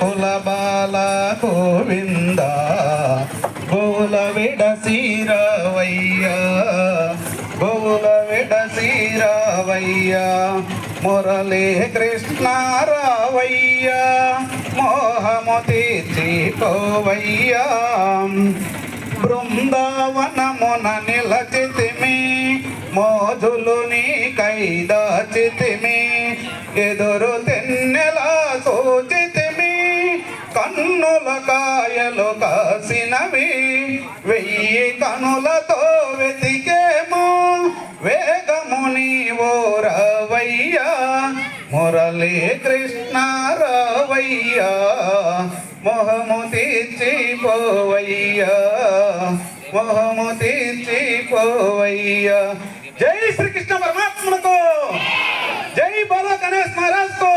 కుల బాల గోవింద గోల విడసీరవయ్యా గోల విడసీరవయ్యా మురళీ కృష్ణ రావయ్యా మోహము తీర్చిపోవయ్యా బృందావనమున నిలచితిమి మోజులు నీకై దాచితిమి ఎదురు తెన్నెలా సూచితిమి కన్నుల కాయలు కాసినవి 1000 కనులతో వెతికేమో వేగము నీవో రావయ్యా మురళీ కృష్ణ రావయ్యా మోహము తీర్చిపోవయ్యా మోహము తీర్చిపోవయ్యా జై శ్రీకృష్ణ పరమాత్మకు జై బాలా గణేష్ మహారాజ్ को